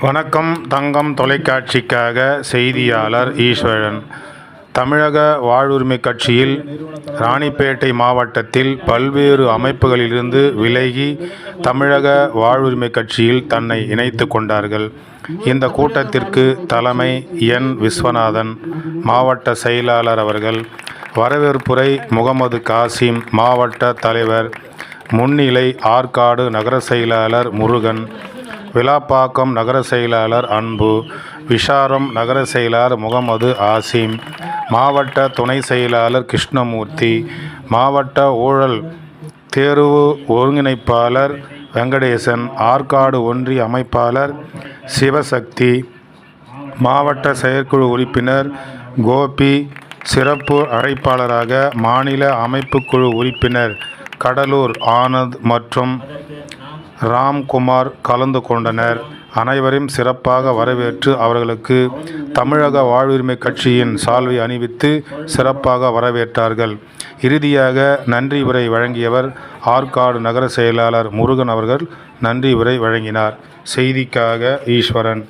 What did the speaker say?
வணக்கம். தங்கம் தொலைக்காட்சிக்காக செய்தியாளர் ஈஸ்வரன். தமிழக வாழ்வுரிமை கட்சியில் ராணிப்பேட்டை மாவட்டத்தில் பல்வேறு அமைப்புகளிலிருந்து விலகி தமிழக வாழ்வுரிமை கட்சியில் தன்னை இணைத்து கொண்டார்கள். இந்த கூட்டத்திற்கு தலைமை என். விஸ்வநாதன் மாவட்ட செயலாளர் அவர்கள், வரவேற்புரை முகமது காசிம் மாவட்ட தலைவர், முன்னிலை ஆற்காடு நகர செயலாளர் முருகன், விளாப்பாக்கம் நகர செயலாளர் அன்பு, விஷாரம் நகர செயலாளர் முகமது ஆசிம், மாவட்ட துணை செயலாளர் கிருஷ்ணமூர்த்தி, மாவட்ட ஊழல் தேர்வு ஒருங்கிணைப்பாளர் வெங்கடேசன், ஆற்காடு ஒன்றிய அமைப்பாளர் சிவசக்தி, மாவட்ட செயற்குழு உறுப்பினர் கோபி, சிறப்பு அழைப்பாளராக மாநில அமைப்புக்குழு உறுப்பினர் கடலூர் ஆனந்த் மற்றும் ராம்குமார் கலந்து கொண்டனர். அனைவரையும் சிறப்பாக வரவேற்று அவர்களுக்கு தமிழக வாழ்வுரிமை கட்சியின் சால்வை அணிவித்து சிறப்பாக வரவேற்றார்கள். இறுதியாக நன்றி உரை வழங்கியவர் ஆற்காடு நகர செயலாளர் முருகன் அவர்கள் நன்றி உரை வழங்கினார். செய்திக்காக ஈஸ்வரன்.